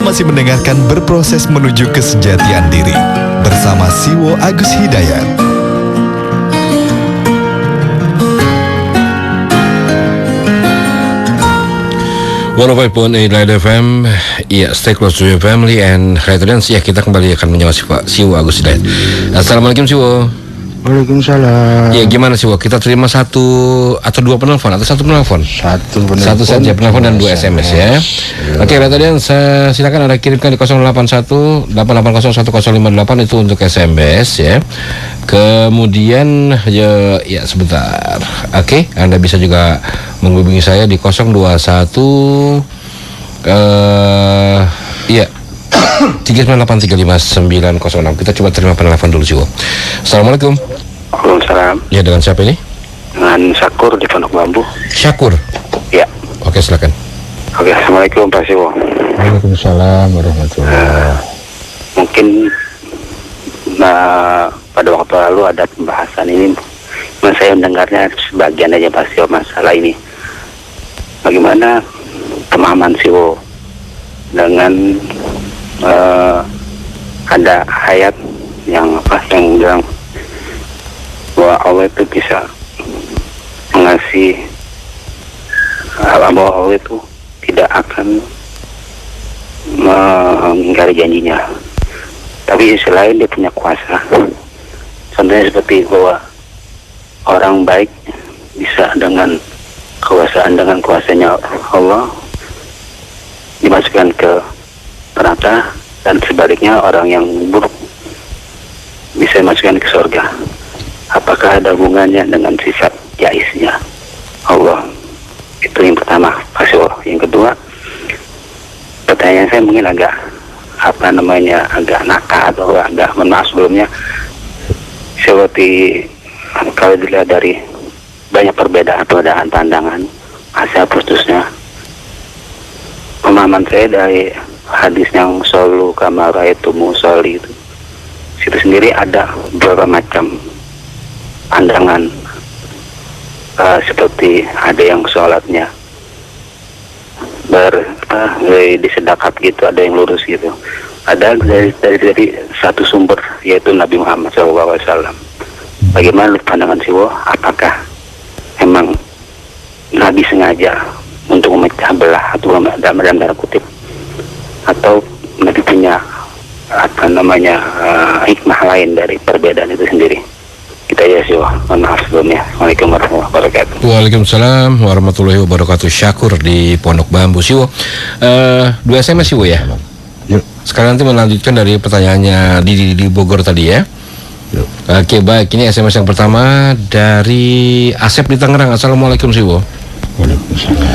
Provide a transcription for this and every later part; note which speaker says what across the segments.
Speaker 1: masih mendengarkan Berproses Menuju Kesejatian Diri bersama Siwo Agus Hidayat.
Speaker 2: 105.8 Light FM. Ya, stay close to your family and returns. Ya, kita kembali akan menjawab Siwo Agus Hidayat. Assalamualaikum Siwo.
Speaker 3: Waalaikumsalam.
Speaker 2: Ya, gimana Siwo? Kita terima satu atau dua penelpon atau satu penelpon? Satu saja penelpon dan 2 SMS ya. Oke, returns, silakan Anda kirimkan di 081 880 1058 itu untuk SMS ya. Kemudian ya sebentar. Oke, Anda bisa juga menghubungi saya di 021 iya 398355906. Kita coba terima penelpon dulu Siwo. Assalamualaikum.
Speaker 4: Waalaikumsalam.
Speaker 2: Ya, dengan siapa ini?
Speaker 4: Dengan Syakur di Pondok Bambu.
Speaker 2: Syakur.
Speaker 4: Ya.
Speaker 2: Oke, silakan.
Speaker 4: Oke, assalamualaikum Pak Siwo.
Speaker 3: Waalaikumsalam warahmatullahi.
Speaker 4: Mungkin pada waktu lalu ada pembahasan ini, saya mendengarnya sebagian aja Pak Siwo masalah ini. Bagaimana pemahaman Siwo dengan ada ayat yang bilang bahwa Allah itu bisa mengasih, bahwa Allah itu tidak akan mengingkari janjinya, tapi sisi lain dia punya kuasa. Contohnya seperti bahwa orang baik bisa dengan kuasanya Allah dimasukkan ke neraka, dan sebaliknya orang yang buruk bisa dimasukkan ke surga. Apakah ada hubungannya dengan sifat jaiznya Allah? Itu yang pertama, Pak Siwo. Yang kedua, pertanyaan saya mungkin agak agak nakal atau agak maaf sebelumnya. Seperti kalau dilihat dari banyak perbedaan pandangan, asal putusnya, pemahaman saya dari hadis yang solu kamara itu musoli itu, situ sendiri ada beberapa macam pandangan, seperti ada yang sholatnya disedekap gitu, ada yang lurus gitu, ada dari satu sumber yaitu Nabi Muhammad SAW. Bagaimana pandangan Siwo? Apakah memang Nabi sengaja untuk memecah belah atau dalam tanda kutip, atau Nabi punya hikmah lain dari perbedaan itu sendiri? Kita ya Siwo, maaf sebelumnya. Assalamualaikum warahmatullahi wabarakatuh.
Speaker 2: Waalaikumsalam warahmatullahi wabarakatuh. Syakur di Pondok Bambu Siwo. 2 SMS Siwo ya.
Speaker 3: Yuk.
Speaker 2: Sekarang nanti melanjutkan dari pertanyaannya di Bogor tadi ya.
Speaker 3: Yuk.
Speaker 2: Oke, baik, ini SMS yang pertama dari Asep di Tangerang. Assalamualaikum Siwo.
Speaker 3: Waalaikumsalam.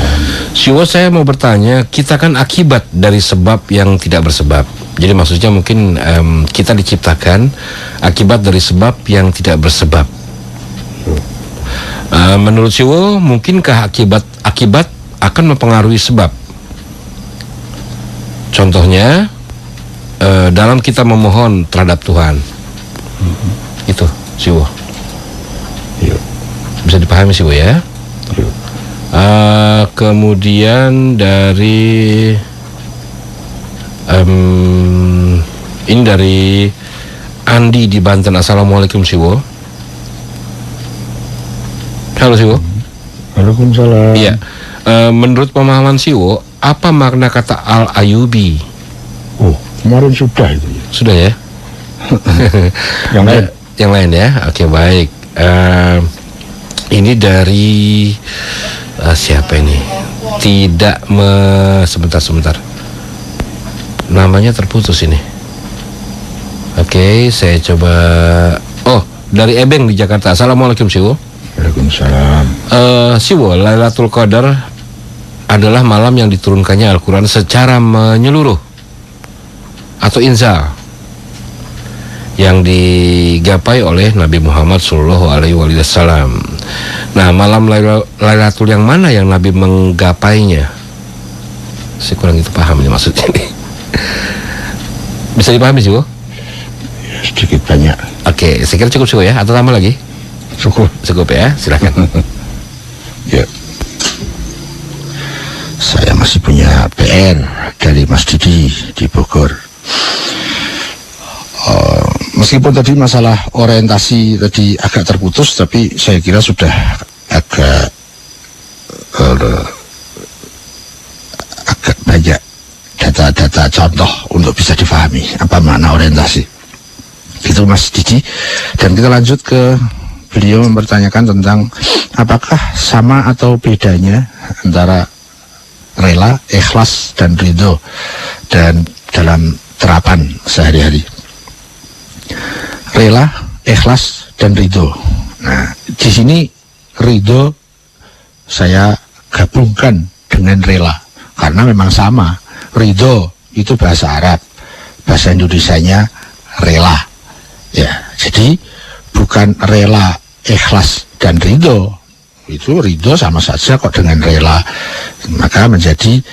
Speaker 2: Siwo, saya mau bertanya, kita kan akibat dari sebab yang tidak bersebab. Jadi maksudnya mungkin kita diciptakan akibat dari sebab yang tidak bersebab. Menurut Siwo, mungkinkah akibat akan mempengaruhi sebab? Contohnya dalam kita memohon terhadap Tuhan. Itu Siwo. Bisa dipahami Siwo ya? Kemudian dari ini dari Andi di Banten. Assalamualaikum Siwo. Halo Siwo.
Speaker 3: Waalaikumsalam.
Speaker 2: Iya. Menurut pemahaman Siwo, apa makna kata Al-Ayubi?
Speaker 3: Oh, kemarin sudah itu ya.
Speaker 2: Sudah ya?
Speaker 3: Yang lain?
Speaker 2: Yang lain ya. Oke, baik. Ini dari siapa ini? Sebentar. Namanya terputus ini. Oke, saya coba. Oh, dari Ebeng di Jakarta. Assalamualaikum Siwo.
Speaker 3: Waalaikumsalam.
Speaker 2: Siwo, Lailatul Qadar adalah malam yang diturunkannya Al-Quran secara menyeluruh atau inzal yang digapai oleh Nabi Muhammad SAW. Nah, malam Lailatul yang mana yang Nabi menggapainya? Saya kurang itu paham ini maksudnya ini. Bisa dipahami Siwo?
Speaker 3: Ya, sedikit banyak.
Speaker 2: Oke, saya kira cukup Siwo ya, atau tambah lagi? Cukup ya, silakan.
Speaker 3: Ya. Saya masih punya PR dari Mas Didi di Bogor. Meskipun tadi masalah orientasi tadi agak terputus, tapi saya kira sudah agak banyak data-data contoh untuk bisa difahami apa makna orientasi. Itu Mas Didi. Dan kita lanjut ke beliau mempertanyakan tentang apakah sama atau bedanya antara rela, ikhlas, dan ridho dan dalam terapan sehari-hari. Rela, ikhlas, dan ridho. Nah, di sini ridho saya gabungkan dengan rela karena memang sama. Ridho itu bahasa Arab, bahasa Indonesianya rela. Ya, jadi bukan rela, ikhlas, dan ridho. Itu ridho sama saja kok dengan rela. Maka menjadi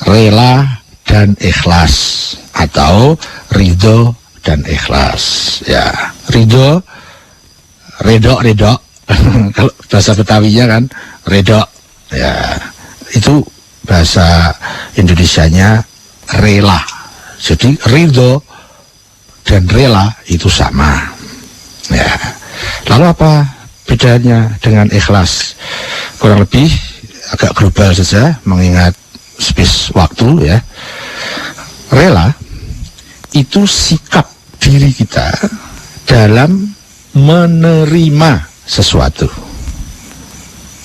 Speaker 3: rela dan ikhlas atau ridho dan ikhlas. Ya, ridho, redok kalau bahasa Betawinya kan redok. Ya, itu bahasa Indonesianya rela. Jadi ridho dan rela itu sama. Ya. Lalu apa bedanya dengan ikhlas? Kurang lebih agak global saja mengingat space waktu ya. Rela itu sikap diri kita dalam menerima sesuatu,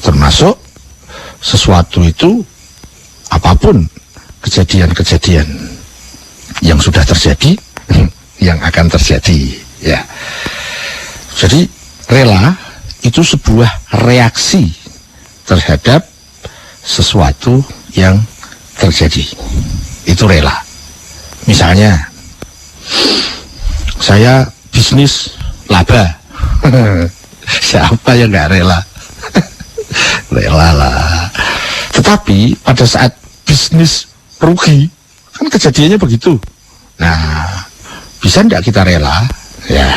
Speaker 3: termasuk sesuatu itu apapun kejadian-kejadian yang sudah terjadi, yang akan terjadi ya. Jadi rela itu sebuah reaksi terhadap sesuatu yang terjadi. Itu rela. Misalnya saya bisnis laba. Siapa yang gak rela? Rela lah. Tetapi pada saat bisnis rugi, kan kejadiannya begitu. Nah, bisa enggak kita rela? Ya,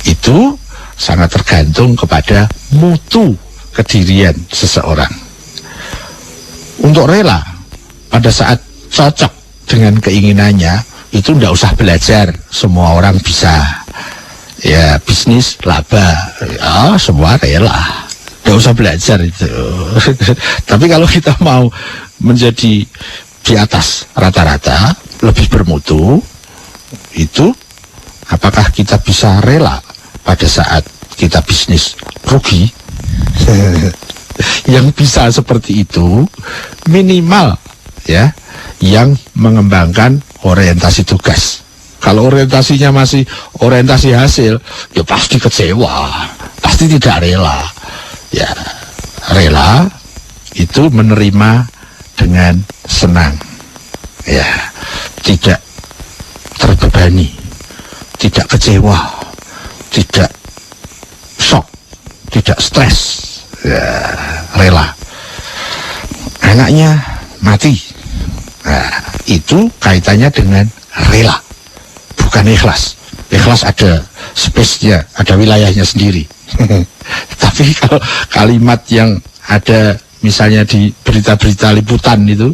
Speaker 3: itu sangat tergantung kepada mutu kedirian seseorang. Untuk rela, pada saat cocok dengan keinginannya, itu enggak usah belajar, semua orang bisa. Ya, bisnis laba, ya semua rela. Nggak usah belajar itu. Tapi kalau kita mau menjadi di atas rata-rata, lebih bermutu, itu apakah kita bisa rela pada saat kita bisnis rugi? Yang bisa seperti itu minimal ya, yang mengembangkan orientasi tugas. Kalau orientasinya masih orientasi hasil, ya pasti kecewa, pasti tidak rela. Ya, rela itu menerima dengan senang, ya, tidak terbebani, tidak kecewa, tidak shock, tidak stres, ya, rela. Anaknya mati, nah, itu kaitannya dengan rela, bukan ikhlas. Ikhlas ada space-nya, ada wilayahnya sendiri. Tapi kalau kalimat yang ada misalnya di berita-berita liputan itu,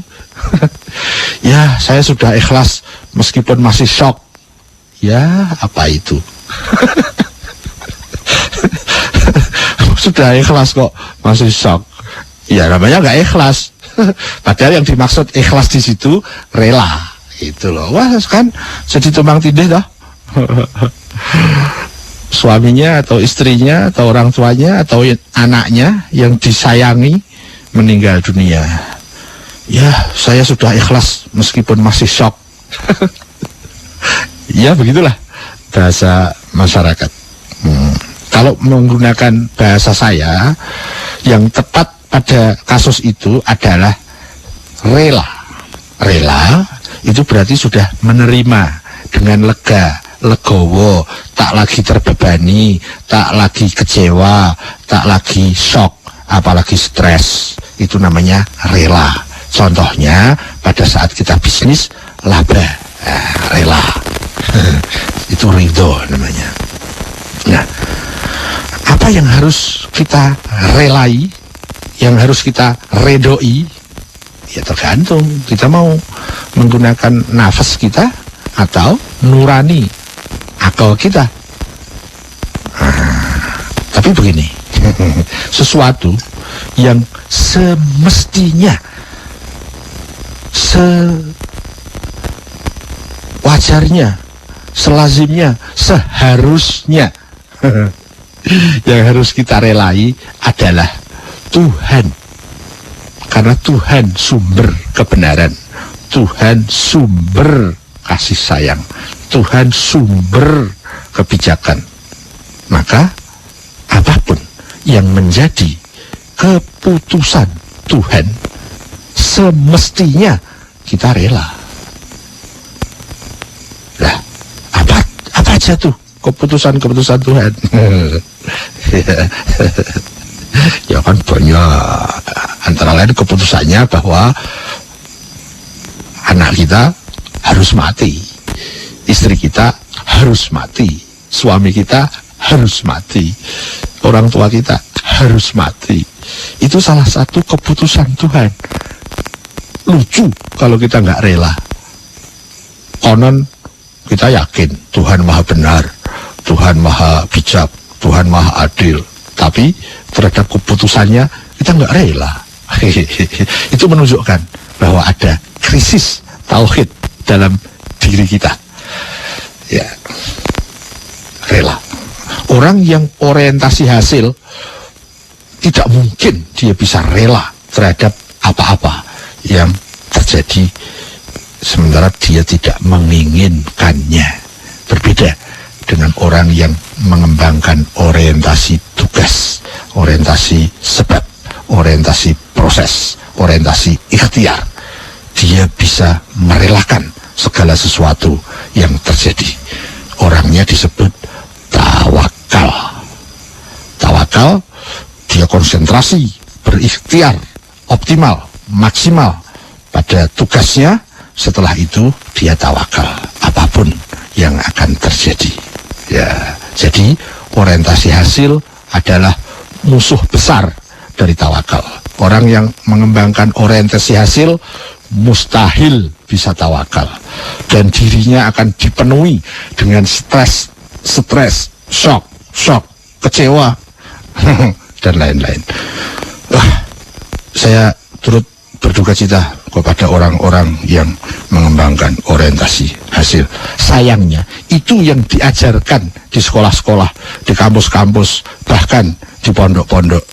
Speaker 3: ya saya sudah ikhlas meskipun masih shock. Ya apa itu? Sudah ikhlas kok masih shock. Ya namanya nggak ikhlas. Padahal yang dimaksud ikhlas di situ rela. Itu loh. Wah kan jadi tumbang tindih toh. Suaminya atau istrinya atau orang tuanya atau anaknya yang disayangi meninggal dunia. Ya, saya sudah ikhlas meskipun masih shock. Ya, begitulah bahasa masyarakat. Kalau menggunakan bahasa saya, yang tepat pada kasus itu adalah rela. Rela itu berarti sudah menerima dengan lega, legowo, tak lagi terbebani, tak lagi kecewa, tak lagi shock, apalagi stres. Itu namanya rela. Contohnya pada saat kita bisnis laba, rela. Itu ridho namanya. Nah, apa yang harus kita relai, yang harus kita redoi, Ya tergantung kita mau menggunakan nafas kita atau nurani akal kita. Tapi begini, sesuatu yang semestinya, sewajarnya, selazimnya, seharusnya yang harus kita relai adalah Tuhan. Karena Tuhan sumber kebenaran, Tuhan sumber kasih sayang, Tuhan sumber kebijakan. Maka apapun yang menjadi keputusan Tuhan, semestinya kita rela. Lah, apa aja tuh keputusan-keputusan Tuhan? Ya kan banyak. Antara lain keputusannya bahwa anak kita harus mati, istri kita harus mati, suami kita harus mati, orang tua kita harus mati. Itu salah satu keputusan Tuhan. Lucu kalau kita nggak rela. Konon kita yakin Tuhan maha benar, Tuhan maha bijak, Tuhan maha adil, tapi terhadap keputusannya kita nggak rela. Itu menunjukkan bahwa ada krisis tauhid dalam diri kita. Ya, rela. Orang yang orientasi hasil tidak mungkin dia bisa rela terhadap apa-apa yang terjadi sementara dia tidak menginginkannya. Berbeda dengan orang yang mengembangkan orientasi tugas, orientasi sebab, orientasi proses, orientasi ikhtiar. Dia bisa merelakan segala sesuatu yang terjadi. Orangnya disebut tawakal. Tawakal, dia konsentrasi, berikhtiar, optimal, maksimal pada tugasnya. Setelah itu dia tawakal apapun yang akan terjadi. Ya, jadi orientasi hasil adalah musuh besar dari tawakal. Orang yang mengembangkan orientasi hasil mustahil bisa tawakal, dan dirinya akan dipenuhi dengan stres, shock, kecewa, dan lain-lain. Saya turut berduka cita kepada orang-orang yang mengembangkan orientasi hasil. Sayangnya, itu yang diajarkan di sekolah-sekolah, di kampus-kampus, bahkan di pondok-pondok.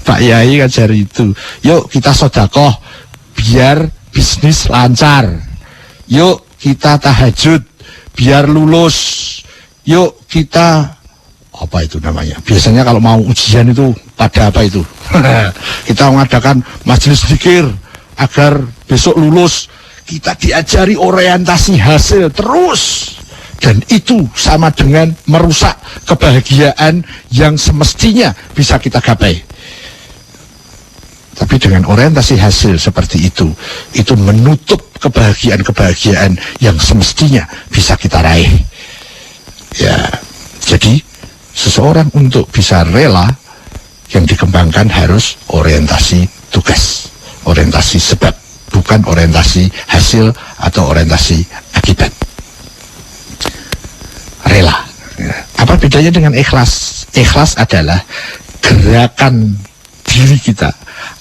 Speaker 3: Pak Yai ngajar itu. Yuk kita sedekah biar bisnis lancar. Yuk kita tahajud biar lulus. Yuk kita apa itu namanya? Biasanya kalau mau ujian itu pada apa itu? Kita mengadakan majelis zikir agar besok lulus. Kita diajari orientasi hasil terus. Dan itu sama dengan merusak kebahagiaan yang semestinya bisa kita gapai. Tapi dengan orientasi hasil seperti itu menutup kebahagiaan-kebahagiaan yang semestinya bisa kita raih. Ya, jadi seseorang untuk bisa rela, yang dikembangkan harus orientasi tugas, orientasi sebab, bukan orientasi hasil atau orientasi akibat. Rela. Apa bedanya dengan ikhlas? Ikhlas adalah gerakan diri kita,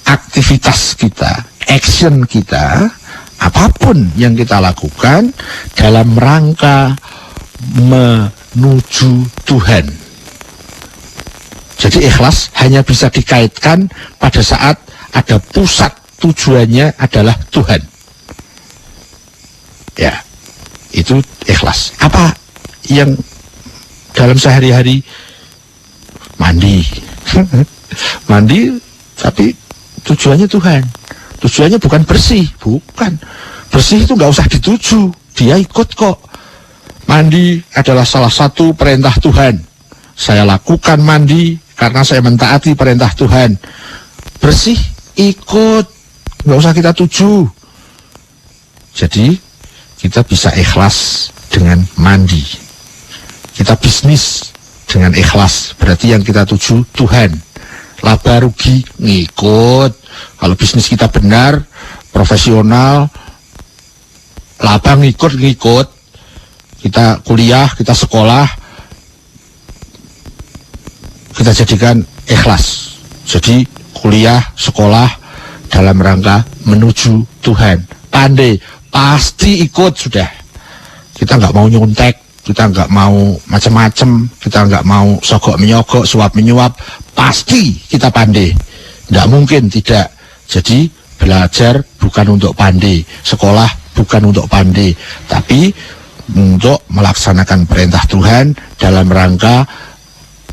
Speaker 3: aktivitas kita, action kita, apapun yang kita lakukan dalam rangka menuju Tuhan. Jadi ikhlas hanya bisa dikaitkan pada saat ada pusat tujuannya adalah Tuhan. Ya, itu ikhlas. Apa yang dalam sehari-hari? Mandi. Mandi, tapi tujuannya Tuhan. Tujuannya bukan bersih, bukan. Bersih itu nggak usah dituju, dia ikut kok. Mandi adalah salah satu perintah Tuhan. Saya lakukan mandi karena saya mentaati perintah Tuhan. Bersih, ikut, nggak usah kita tuju. Jadi kita bisa ikhlas dengan mandi. Kita bisnis dengan ikhlas, berarti yang kita tuju Tuhan. laba rugi ngikut. Kalau bisnis kita benar, profesional, laba ngikut. Kita kuliah, kita sekolah, kita jadikan ikhlas. Jadi kuliah, sekolah dalam rangka menuju Tuhan. Pandai, pasti ikut sudah. Kita nggak mau nyontek, kita nggak mau macam-macam, kita nggak mau sogok menyogok, suap menyuap. Pasti kita pandai. Nggak mungkin tidak. Jadi belajar bukan untuk pandai, sekolah bukan untuk pandai, tapi untuk melaksanakan perintah Tuhan dalam rangka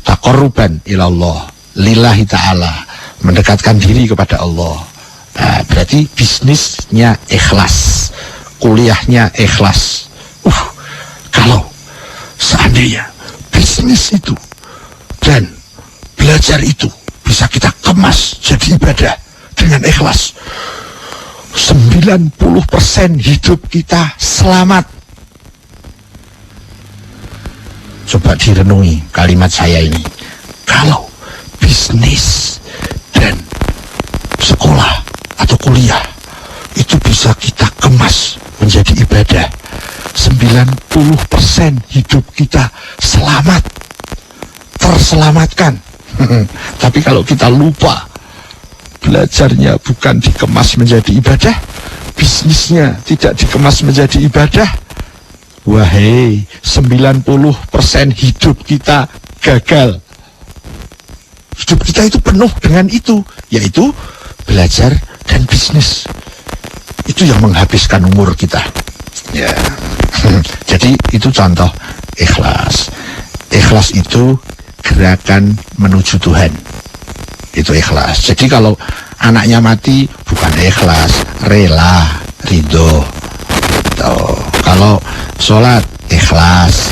Speaker 3: taqarruban ilallah, lillahi ta'ala, mendekatkan diri kepada Allah. Nah, berarti bisnisnya ikhlas, kuliahnya ikhlas. Kalau seandainya bisnis itu dan belajar itu bisa kita kemas jadi ibadah dengan ikhlas, 90% hidup kita selamat. Coba direnungi kalimat saya ini. Kalau bisnis dan sekolah atau kuliah itu bisa kita kemas menjadi ibadah, 90% hidup kita selamat, terselamatkan. Tapi kalau kita lupa, belajarnya bukan dikemas menjadi ibadah, bisnisnya tidak dikemas menjadi ibadah, wahai, 90% hidup kita gagal. Hidup kita itu penuh dengan itu, yaitu belajar dan bisnis. Itu yang menghabiskan umur kita. Ya. Jadi itu contoh ikhlas. Ikhlas itu gerakan menuju Tuhan. Itu ikhlas. Jadi kalau anaknya mati bukan ikhlas, rela, ridho. Tuh. Kalau sholat ikhlas,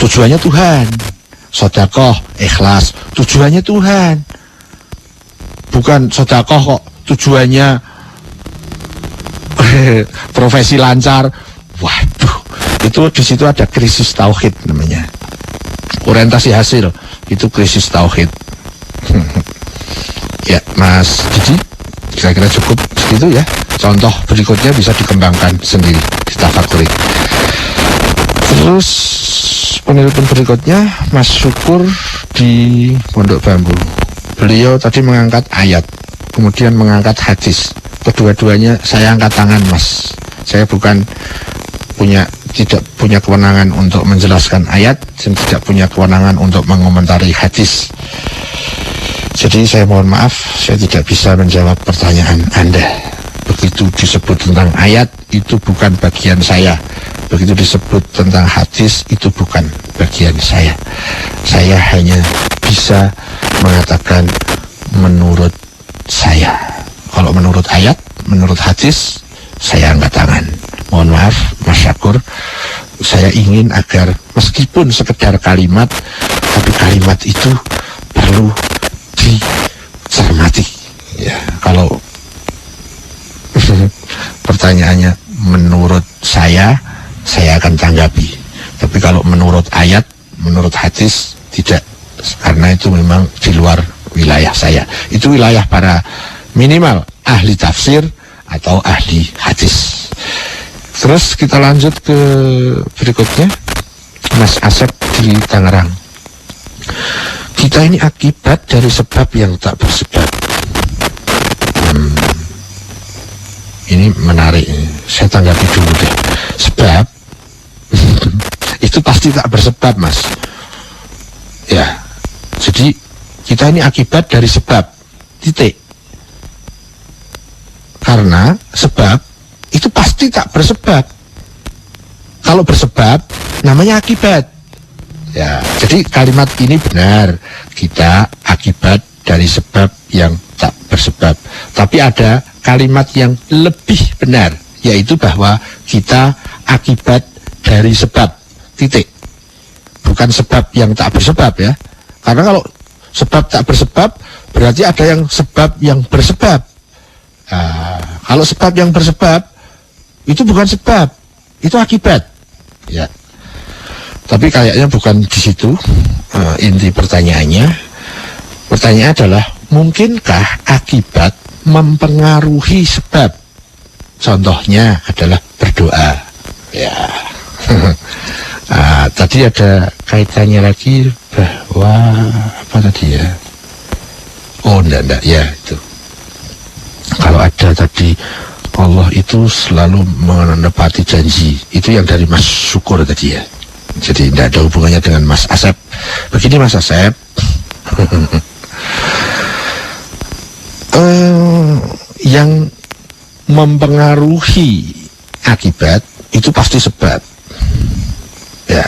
Speaker 3: tujuannya Tuhan. Sedekah ikhlas, tujuannya Tuhan. Bukan sedekah kok tujuannya profesi lancar. Waduh, itu di situ ada krisis tauhid namanya. Orientasi hasil itu krisis tauhid. Ya, Mas Didi, kira-kira cukup segitu ya. Contoh berikutnya bisa dikembangkan sendiri, ditafakuri. Terus penelpon berikutnya Mas Syukur di Pondok Bambu. Beliau tadi mengangkat ayat, kemudian mengangkat hadis. Kedua-duanya saya angkat tangan, Mas. Saya tidak punya kewenangan untuk menjelaskan ayat dan tidak punya kewenangan untuk mengomentari hadis. Jadi saya mohon maaf, saya tidak bisa menjawab pertanyaan Anda. Begitu disebut tentang ayat, itu bukan bagian saya. Begitu disebut tentang hadis, itu bukan bagian saya. Saya hanya bisa mengatakan menurut saya. Kalau menurut ayat, menurut hadis, saya angkat tangan. Mohon maaf, Mas Syakur, saya ingin agar meskipun sekedar kalimat, tapi kalimat itu perlu dicermati. Ya, kalau pertanyaannya menurut saya akan tanggapi. Tapi kalau menurut ayat, menurut hadis, tidak. Karena itu memang di luar wilayah saya. Itu wilayah para minimal ahli tafsir atau ahli hadis. Terus kita lanjut ke berikutnya, Mas Asep di Tangerang. Kita ini akibat dari sebab yang tak bersebab. Ini menarik, saya tanggapi dulu deh. Sebab itu pasti tak bersebab, Mas. Ya, jadi kita ini akibat dari sebab, titik. Karena sebab itu pasti tak bersebab. Kalau bersebab namanya akibat. Ya, jadi kalimat ini benar. Kita akibat dari sebab yang tak bersebab. Tapi ada kalimat yang lebih benar, yaitu bahwa kita akibat dari sebab, titik. Bukan sebab yang tak bersebab ya. Karena kalau sebab tak bersebab berarti ada yang sebab yang bersebab. Nah, kalau sebab yang bersebab itu bukan sebab, itu akibat. Ya. Tapi kayaknya bukan di situ inti pertanyaannya. Pertanyaan adalah, mungkinkah akibat mempengaruhi sebab? Contohnya adalah berdoa. Ya. Tadi ada kaitannya lagi bahwa apa tadi ya? Oh, enggak ya itu. Kalau ada tadi Allah itu selalu menepati janji. Itu yang dari Mas Syukur tadi ya. Jadi tidak ada hubungannya dengan Mas Asep. Begini Mas Asep. Yang mempengaruhi akibat itu pasti sebab. Ya.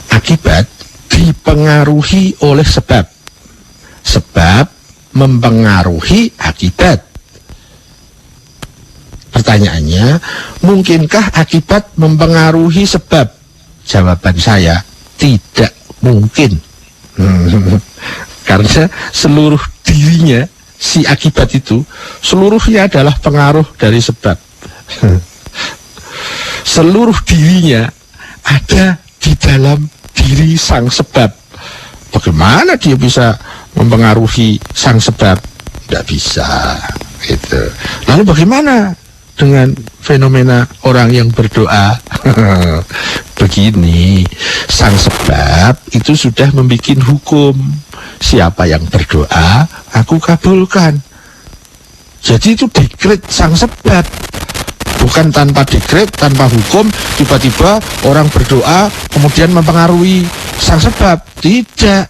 Speaker 3: Akibat dipengaruhi oleh sebab. Sebab mempengaruhi akibat. Pertanyaannya, mungkinkah akibat mempengaruhi sebab? Jawaban saya, tidak mungkin. Karena seluruh dirinya si akibat itu, seluruhnya adalah pengaruh dari sebab. Seluruh dirinya ada di dalam diri sang sebab. Bagaimana dia bisa mempengaruhi sang sebab? Tidak bisa. Gitu. Lalu bagaimana dengan fenomena orang yang berdoa? Begini, sang sebab itu sudah membuat hukum. Siapa yang berdoa, aku kabulkan. Jadi itu dekret sang sebab. Bukan tanpa dekret, tanpa hukum, tiba-tiba orang berdoa kemudian mempengaruhi sang sebab. Tidak.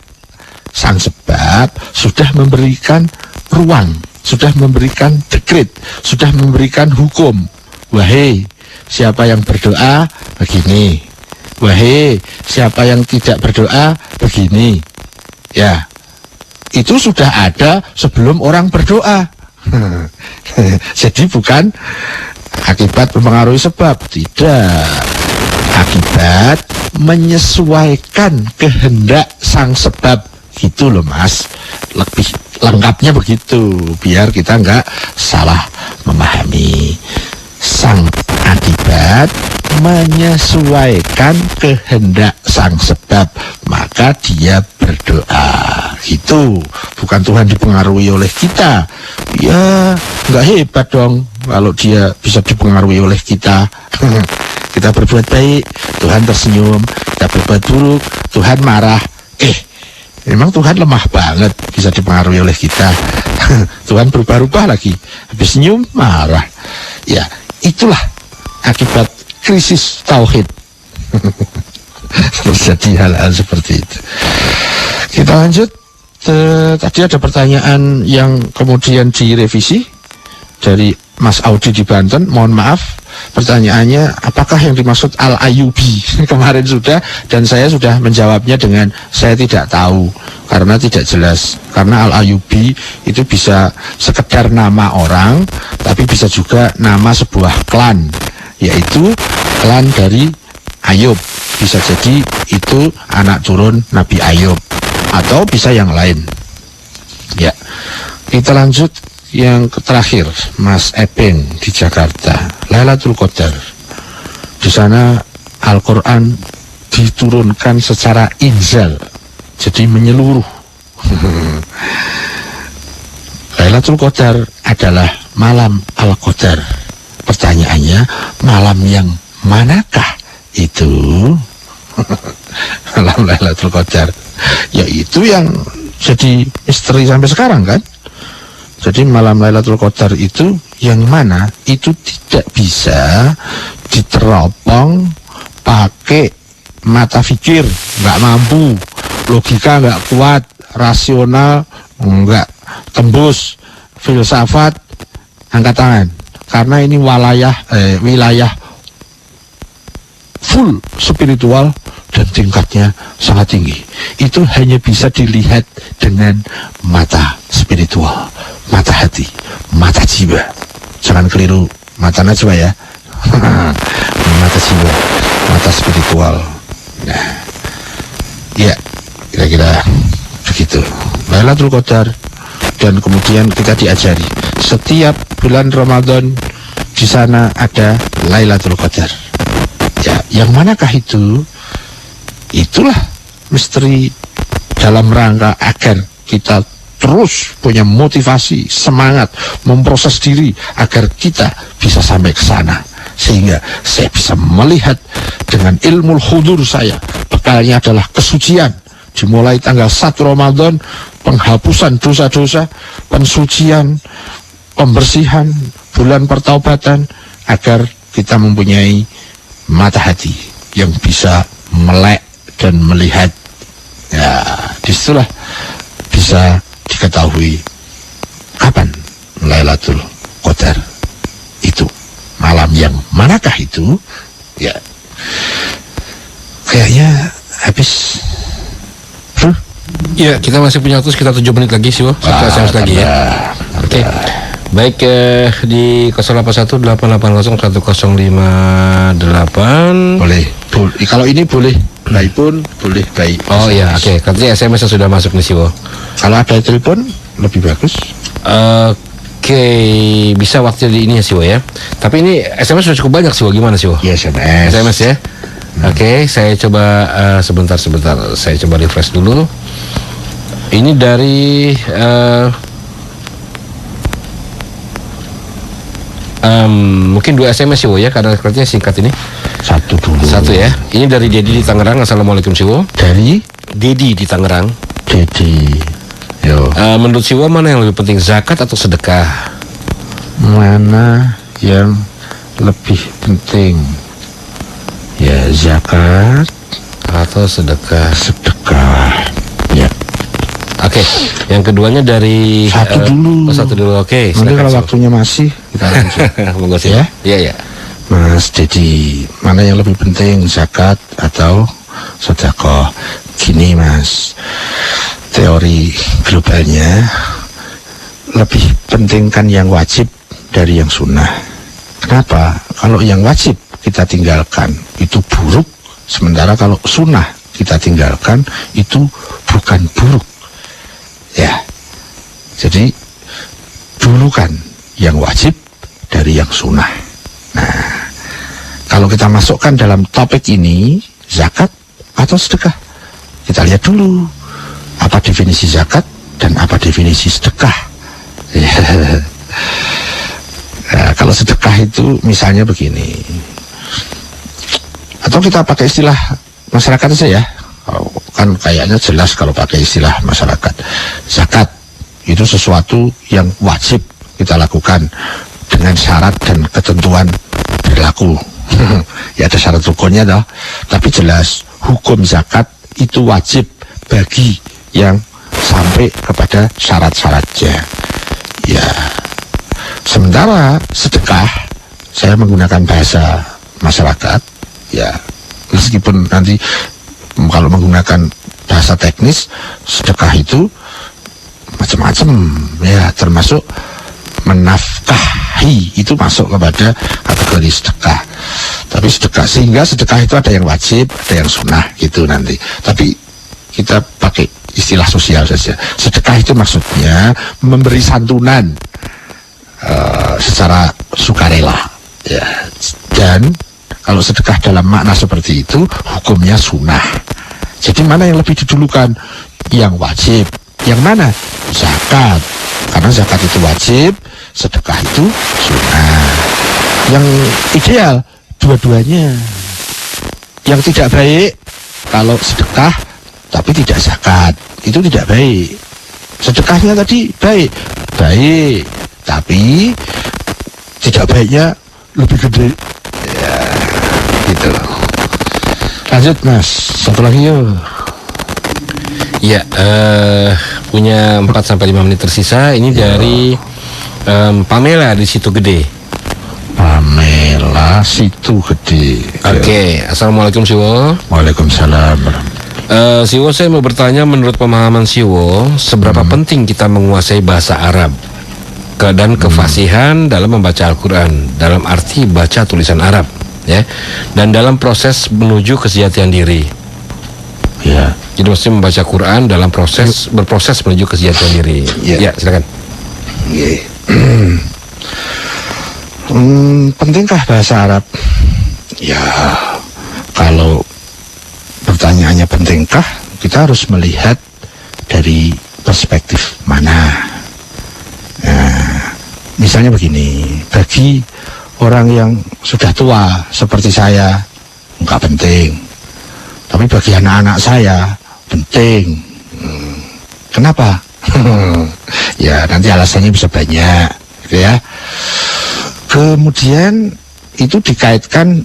Speaker 3: Sang sebab sudah memberikan ruang, sudah memberikan dekret, sudah memberikan hukum. Wahai siapa yang berdoa, begini. Wahai siapa yang tidak berdoa, begini. Ya, itu sudah ada sebelum orang berdoa. Jadi bukan akibat mempengaruhi sebab, tidak. Akibat menyesuaikan kehendak sang sebab. Gitu loh Mas, lebih lengkapnya begitu, biar kita nggak salah memahami. Sang akibat menyesuaikan kehendak sang sebab, maka dia berdoa. Gitu, bukan Tuhan dipengaruhi oleh kita. Ya, nggak hebat dong kalau dia bisa dipengaruhi oleh kita. Kita berbuat baik, Tuhan tersenyum. Kita berbuat buruk, Tuhan marah. Memang Tuhan lemah banget bisa dipengaruhi oleh kita. Tuhan berubah-ubah lagi, habis senyum marah. Ya, itulah akibat krisis tauhid. Terjadi hal-hal seperti itu. Kita lanjut. Tadi ada pertanyaan yang kemudian direvisi dari Mas Audi di Banten. Mohon maaf, pertanyaannya apakah yang dimaksud Al-Ayyubi? Kemarin sudah, dan saya sudah menjawabnya dengan saya tidak tahu, karena tidak jelas. Karena Al-Ayyubi itu bisa sekedar nama orang, tapi bisa juga nama sebuah klan, yaitu klan dari Ayub. Bisa jadi itu anak turun Nabi Ayub, atau bisa yang lain. Ya, kita lanjut. Yang terakhir, Mas Epeng di Jakarta, Lailatul Qadar. Di sana Al-Quran diturunkan secara inzal, jadi menyeluruh. Lailatul Qadar adalah malam Al-Qadar. Pertanyaannya, malam yang manakah itu? Malam Lailatul Qadar, yaitu yang jadi misteri sampai sekarang kan? Jadi malam Lailatul Qadar itu yang mana? Itu tidak bisa diteropong pakai mata pikir, nggak mampu, logika nggak kuat, rasional nggak tembus, filsafat angkat tangan. Karena ini wilayah full spiritual dan tingkatnya sangat tinggi. Itu hanya bisa dilihat dengan mata spiritual, mata hati, mata jiwa. Jangan keliru mata najwa ya. Mata jiwa, mata spiritual. Nah, ya kira-kira begitu. Lailatul Qadar. Dan kemudian kita diajari setiap bulan Ramadan di sana ada Lailatul Qadar. Ya, yang manakah itu? Itulah misteri dalam rangka agar kita terus punya motivasi, semangat, memproses diri agar kita bisa sampai ke sana. Sehingga saya bisa melihat dengan ilmu hudur saya, bekalnya adalah kesucian. Dimulai tanggal 1 Ramadan, penghapusan dosa-dosa, pensucian, pembersihan, bulan pertaubatan, agar kita mempunyai mata hati yang bisa melek dan melihat. Ya, disitulah bisa diketahui kapan Lailatul Qadar itu, malam yang manakah itu. Ya, kayaknya habis.
Speaker 2: Ya, kita masih punya waktu sekitar 7 menit lagi, Siwo. Satu SMS lagi ya. Oke. Baik, di 0881-880-1058.
Speaker 3: Boleh. Kalau ini boleh by phone, boleh by
Speaker 2: Oh
Speaker 3: SMS.
Speaker 2: iya, oke. Katanya SMS sudah masuk nih, Siwo.
Speaker 3: Kalau ada telepon lebih bagus.
Speaker 2: Oke, bisa waktu di ini ya, Siwo ya. Tapi ini SMS sudah cukup banyak, Siwo. Gimana, Siwo?
Speaker 3: Ya, SMS.
Speaker 2: SMS ya. Oke, saya coba sebentar. Saya coba refresh dulu. Ini dari mungkin 2 SMS, Siwo ya, karena sepertinya singkat ini.
Speaker 3: Satu dulu.
Speaker 2: Satu ya. Ini dari Dedi di Tangerang. Assalamualaikum, Siwo.
Speaker 3: Dari
Speaker 2: Dedi di Tangerang.
Speaker 3: Dedi. Yo.
Speaker 2: Menurut Siwo, mana yang lebih penting, zakat atau sedekah?
Speaker 3: Mana yang lebih penting? Ya, zakat
Speaker 2: Atau sedekah?
Speaker 3: sedekah. Ya.
Speaker 2: Oke, yang keduanya dari
Speaker 3: Satu dulu.
Speaker 2: Satu dulu, oke.
Speaker 3: Nanti
Speaker 2: silakan,
Speaker 3: kalau
Speaker 2: Siwo.
Speaker 3: waktunya masih kita lanjut.
Speaker 2: Monggo, Siwo.
Speaker 3: Ya.
Speaker 2: Iya.
Speaker 3: Mas Dedi, mana yang lebih penting, zakat atau sedekah? Gini Mas, teori globalnya lebih pentingkan yang wajib dari yang sunnah. Kenapa? Kalau yang wajib kita tinggalkan itu buruk, sementara kalau sunnah kita tinggalkan itu bukan buruk. Ya, jadi dulukan yang wajib dari yang sunnah. Nah, kalau kita masukkan dalam topik ini, zakat atau sedekah, kita lihat dulu apa definisi zakat dan apa definisi sedekah. Nah, kalau sedekah itu misalnya begini, atau kita pakai istilah masyarakat saja ya, kan kayaknya jelas kalau pakai istilah masyarakat. Zakat itu sesuatu yang wajib kita lakukan dengan syarat dan ketentuan berlaku. Ya ada syarat rukunnya dah, tapi jelas hukum zakat itu wajib bagi yang sampai kepada syarat-syaratnya. Ya, sementara sedekah saya menggunakan bahasa masyarakat, ya meskipun nanti kalau menggunakan bahasa teknis, sedekah itu macam-macam ya, termasuk menafkahi itu masuk kepada kategori sedekah. Tapi sedekah, sehingga sedekah itu ada yang wajib, ada yang sunnah gitu nanti. Tapi kita pakai istilah sosial saja. Sedekah itu maksudnya memberi santunan secara sukarela ya. Dan kalau sedekah dalam makna seperti itu hukumnya sunnah. Jadi mana yang lebih didulukan? Yang wajib. Yang mana? Zakat. Karena zakat itu wajib, sedekah itu sunnah. Yang ideal dua-duanya. Yang tidak baik kalau sedekah tapi tidak zakat, itu tidak baik. Sedekahnya tadi baik, tapi tidak baiknya lebih gede. Ya, gitu. Lanjut Mas, satu lagi yuk.
Speaker 2: Ya, punya 4-5 menit tersisa. Ini dari Pamela di Situ Gede.
Speaker 3: Pamela Situ Gede.
Speaker 2: Oke, Assalamualaikum, Siwo.
Speaker 3: Waalaikumsalam.
Speaker 2: Siwo, saya mau bertanya, menurut pemahaman Siwo, seberapa penting kita menguasai bahasa Arab dan kefasihan dalam membaca Al-Quran, dalam arti baca tulisan Arab, ya, dan dalam proses menuju kesejatian diri.
Speaker 3: Ya.
Speaker 2: Jadi maksudnya membaca Quran dalam berproses menuju kesejatian diri.
Speaker 3: Ya.
Speaker 2: Ya, silakan.
Speaker 3: Pentingkah bahasa Arab? Ya, kalau pertanyaannya pentingkah, kita harus melihat dari perspektif mana. Nah, misalnya begini, bagi orang yang sudah tua seperti saya nggak penting, tapi bagi anak-anak saya penting. Kenapa? Ya nanti alasannya bisa banyak, gitu ya. Kemudian itu dikaitkan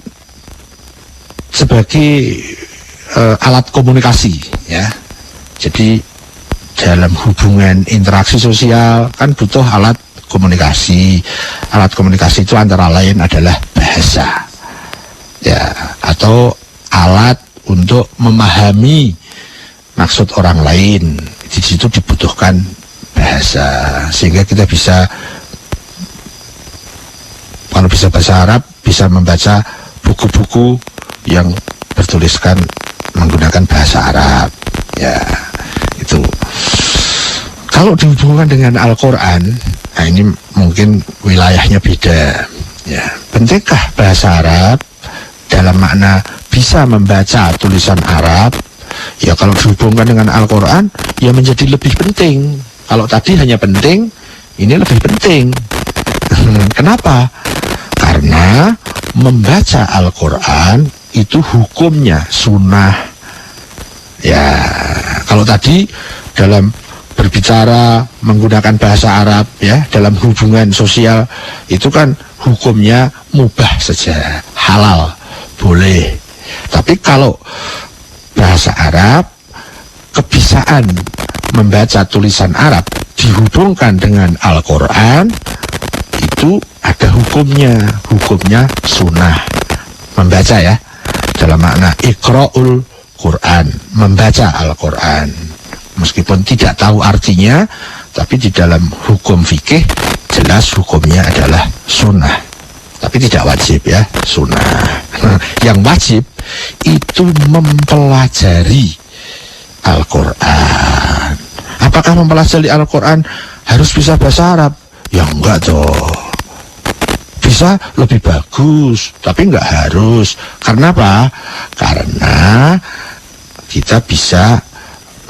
Speaker 3: sebagai alat komunikasi, ya. Jadi dalam hubungan interaksi sosial kan butuh alat komunikasi. Alat komunikasi itu antara lain adalah bahasa, ya, atau alat untuk memahami maksud orang lain. Di situ dibutuhkan bahasa, sehingga kita bisa, kalau bisa bahasa Arab, bisa membaca buku-buku yang bertuliskan menggunakan bahasa Arab, ya. Itu kalau dihubungkan dengan Al-Quran, nah ini mungkin wilayahnya beda, ya. Pentingkah bahasa Arab dalam makna bisa membaca tulisan Arab? Ya kalau dihubungkan dengan Al-Quran, ya menjadi lebih penting. Kalau tadi hanya penting, ini lebih penting. Kenapa? Karena membaca Al-Quran itu hukumnya sunnah. Ya, kalau tadi dalam berbicara menggunakan bahasa Arab, ya, dalam hubungan sosial itu kan hukumnya mubah saja, halal, boleh. Tapi kalau bahasa Arab, kebiasaan membaca tulisan Arab dihubungkan dengan Al-Quran, itu ada hukumnya sunnah. Membaca, ya, dalam makna iqra'ul Quran, membaca Al-Quran. Meskipun tidak tahu artinya, tapi di dalam hukum fikih jelas hukumnya adalah sunnah. Tapi tidak wajib, ya, sunnah. Yang wajib itu mempelajari Al-Quran. Apakah mempelajari Al-Quran harus bisa bahasa Arab? Ya enggak toh. Bisa lebih bagus, tapi enggak harus. Karena apa? Karena kita bisa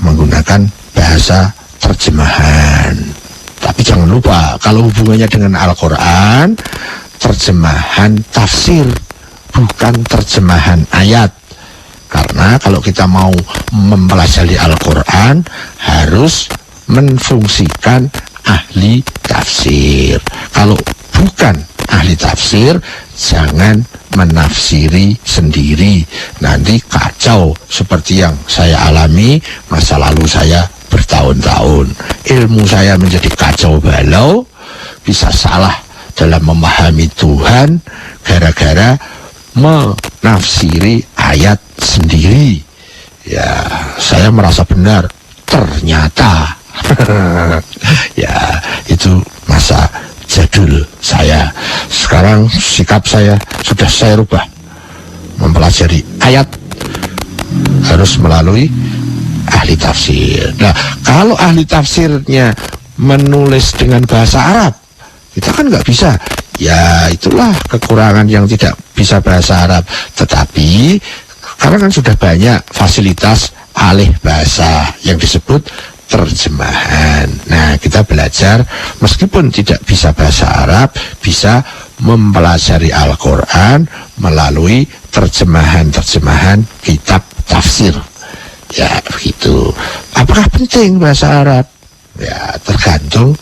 Speaker 3: menggunakan bahasa terjemahan. Tapi jangan lupa, kalau hubungannya dengan Al-Quran, terjemahan tafsir, bukan terjemahan ayat. Karena kalau kita mau mempelajari Al-Quran, harus menfungsikan ahli tafsir. Kalau bukan ahli tafsir, jangan menafsiri sendiri. Nanti kacau seperti yang saya alami masa lalu saya bertahun-tahun. Ilmu saya menjadi kacau balau, bisa salah dalam memahami Tuhan gara-gara menafsiri ayat sendiri. Ya, saya merasa benar, ternyata. Ya, itu masa jadul saya. Sekarang sikap saya sudah saya rubah. Mempelajari ayat harus melalui ahli tafsir. Nah, kalau ahli tafsirnya menulis dengan bahasa Arab, kita kan nggak bisa. Ya, itulah kekurangan yang tidak bisa bahasa Arab. Tetapi sekarang kan sudah banyak fasilitas alih bahasa yang disebut terjemahan. Nah, kita belajar meskipun tidak bisa bahasa Arab, bisa mempelajari Al-Quran melalui terjemahan-terjemahan kitab tafsir. Ya, begitu. Apakah penting bahasa Arab? Ya, tergantung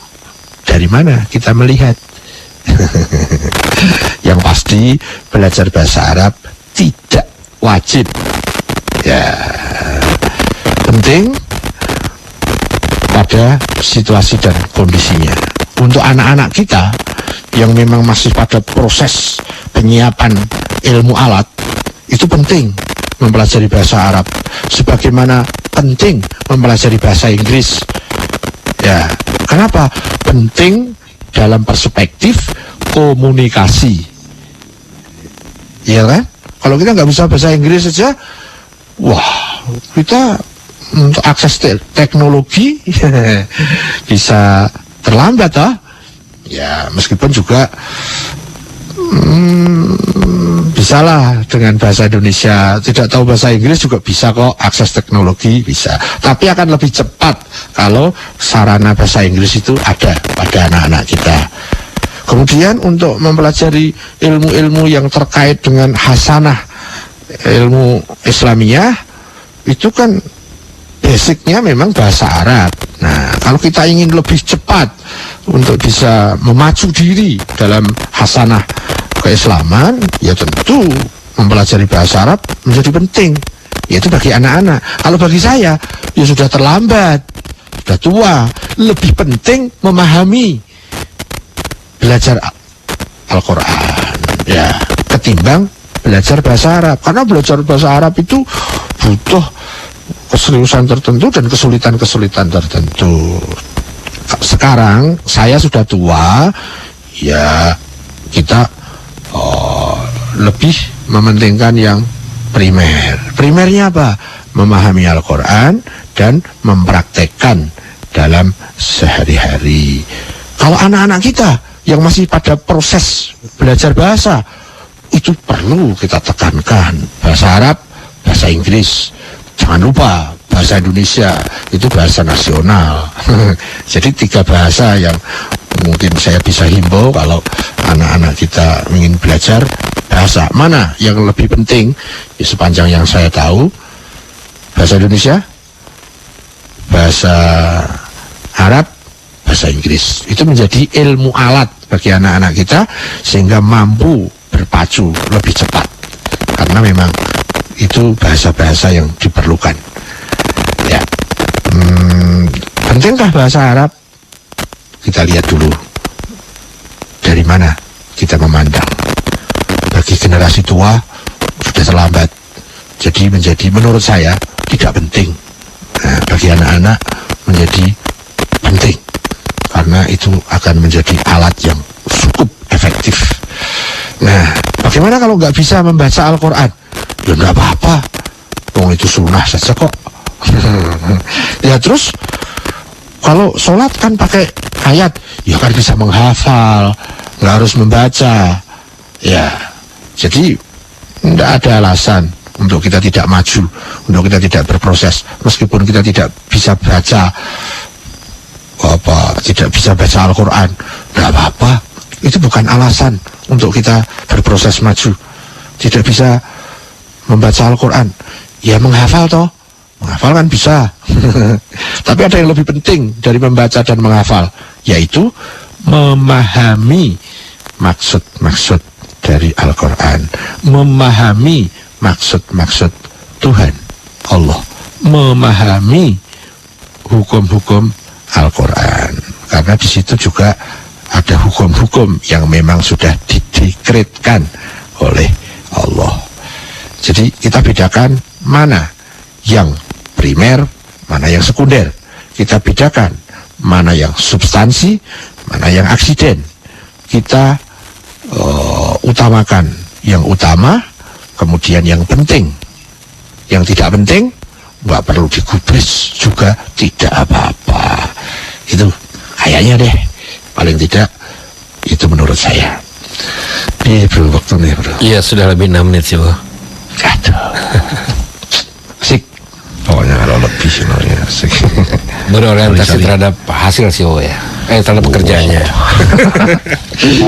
Speaker 3: dari mana kita melihat. Yang pasti belajar bahasa Arab tidak wajib. Ya, penting pada situasi dan kondisinya. Untuk anak-anak kita yang memang masih pada proses penyiapan ilmu alat, itu penting mempelajari bahasa Arab. Sebagaimana penting mempelajari bahasa Inggris. Ya, kenapa? Penting dalam perspektif komunikasi. Iya kan? Kalau kita nggak bisa bahasa Inggris saja, wah, kita untuk akses teknologi bisa terlambat, toh? Ya, meskipun juga bisa bisalah dengan bahasa Indonesia. Tidak tahu bahasa Inggris juga bisa kok, akses teknologi bisa. Tapi akan lebih cepat kalau sarana bahasa Inggris itu ada pada anak-anak kita. Kemudian untuk mempelajari ilmu-ilmu yang terkait dengan hasanah, ilmu Islamiyah, itu kan basicnya memang bahasa Arab. Nah, kalau kita ingin lebih cepat untuk bisa memacu diri dalam hasanah keislaman, ya tentu mempelajari bahasa Arab menjadi penting. Yaitu bagi anak-anak. Kalau bagi saya, ya sudah terlambat, sudah tua. Lebih penting memahami belajar Al-Quran, ya, ketimbang belajar bahasa Arab. Karena belajar bahasa Arab itu butuh keseriusan tertentu dan kesulitan-kesulitan tertentu. Sekarang saya sudah tua, ya kita lebih mementingkan yang primer. Primernya apa? Memahami Al-Quran dan mempraktekkan dalam sehari-hari. Kalau anak-anak kita yang masih pada proses belajar bahasa, itu perlu kita tekankan. Bahasa Arab, bahasa Inggris, jangan lupa bahasa Indonesia, itu bahasa nasional. Jadi 3 bahasa yang mungkin saya bisa himbau kalau anak-anak kita ingin belajar bahasa. Mana yang lebih penting? Ya, sepanjang yang saya tahu, bahasa Indonesia, bahasa Arab, bahasa Inggris. Itu menjadi ilmu alat bagi anak-anak kita sehingga mampu berpacu lebih cepat. Karena memang itu bahasa-bahasa yang diperlukan. Ya, pentingkah bahasa Arab? Kita lihat dulu dari mana kita memandang. Bagi generasi tua sudah terlambat. Jadi menjadi menurut saya tidak penting. Nah, bagi anak-anak menjadi penting karena itu akan menjadi alat yang cukup efektif. Nah, bagaimana kalau nggak bisa membaca Al-Quran? Ya nggak apa-apa. Itu sunnah saja kok. Ya terus kalau sholat kan pakai ayat, ya kan bisa menghafal, nggak harus membaca. Ya, jadi tidak ada alasan untuk kita tidak maju, untuk kita tidak berproses, meskipun kita tidak bisa baca tidak bisa baca Al-Quran, nggak apa-apa. Itu bukan alasan untuk kita berproses maju. Tidak bisa membaca Al-Quran, ya menghafal toh. Menghafal kan bisa. Tapi ada yang lebih penting dari membaca dan menghafal, yaitu memahami maksud-maksud dari Al-Quran, memahami maksud-maksud Tuhan Allah, memahami hukum-hukum Al-Quran. Karena di situ juga ada hukum-hukum yang memang sudah didekretkan oleh Allah. Jadi kita bedakan mana yang primer, mana yang sekunder. Kita bedakan mana yang substansi, mana yang aksiden. Kita utamakan yang utama, kemudian yang penting. Yang tidak penting nggak perlu digubris juga, tidak apa-apa. Itu kayaknya deh, paling tidak itu menurut saya. Ini bro, waktu nih bro.
Speaker 2: Iya, sudah lebih 6 menit sih bro.
Speaker 3: Aduh. Asik. Pokoknya kalau lebih sebenarnya asik.
Speaker 2: Berorientasi terhadap hasil sih bro ya. Terhadap pekerjaannya.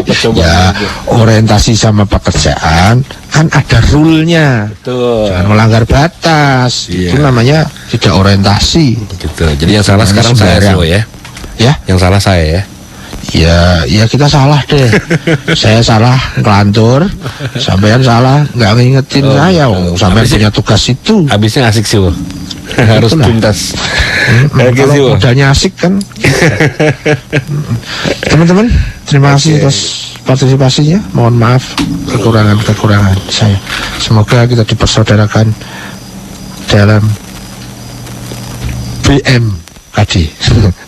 Speaker 2: Apa coba?
Speaker 3: Ya, orientasi sama pekerjaan kan ada rule-nya.
Speaker 2: Betul.
Speaker 3: Jangan melanggar batas.
Speaker 2: Iya.
Speaker 3: Itu namanya tidak orientasi.
Speaker 2: Gitu. Jadi yang salah sekarang saya sih bro ya.
Speaker 3: Ya?
Speaker 2: Yang salah saya ya.
Speaker 3: Ya kita salah deh. Saya salah ngelantur, sampean salah nggak ngingetin saya. Sampean punya tugas itu.
Speaker 2: Habisnya asik sih bro. Harus
Speaker 3: Itulah.
Speaker 2: tuntas.
Speaker 3: Kalau udahnya asik kan. Teman-teman, terima kasih atas partisipasinya. Mohon maaf kekurangan saya. Semoga kita dipersaudarakan dalam BMKD.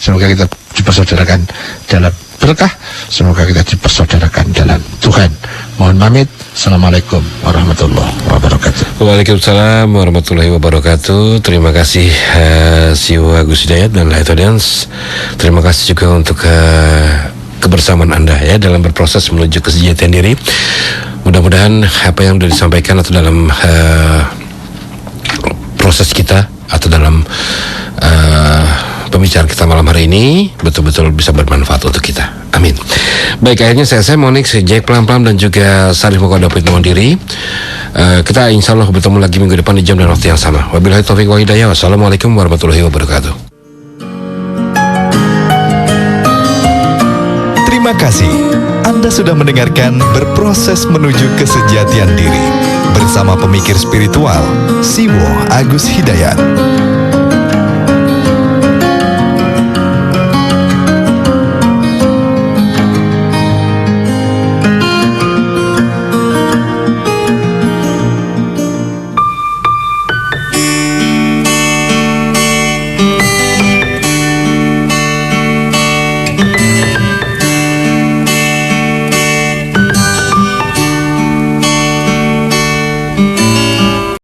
Speaker 3: Semoga kita dipersaudarakan dalam berkah. Semoga kita dipersaudarakan dalam Tuhan. Mohon pamit. Assalamualaikum warahmatullahi wabarakatuh.
Speaker 2: Waalaikumsalam warahmatullahi wabarakatuh. Terima kasih CEO Agus Hidayat dan Light Audience. Terima kasih juga untuk kebersamaan Anda ya dalam berproses menuju kesejahteraan diri. Mudah-mudahan apa yang sudah disampaikan atau dalam proses kita atau dalam pembicaraan kita malam hari ini betul-betul bisa bermanfaat untuk kita. Amin. Baik, akhirnya saya Monik, Jack Pelan-Pelan dan juga Sarif Mukodapit mohon diri. Kita insya Allah bertemu lagi minggu depan di jam dan waktu yang sama. Wabillahi taufiq wa hidayah. Wassalamualaikum warahmatullahi wabarakatuh.
Speaker 1: Terima kasih. Anda sudah mendengarkan Berproses Menuju Kesejatian Diri bersama pemikir spiritual Siwo Agus Hidayat.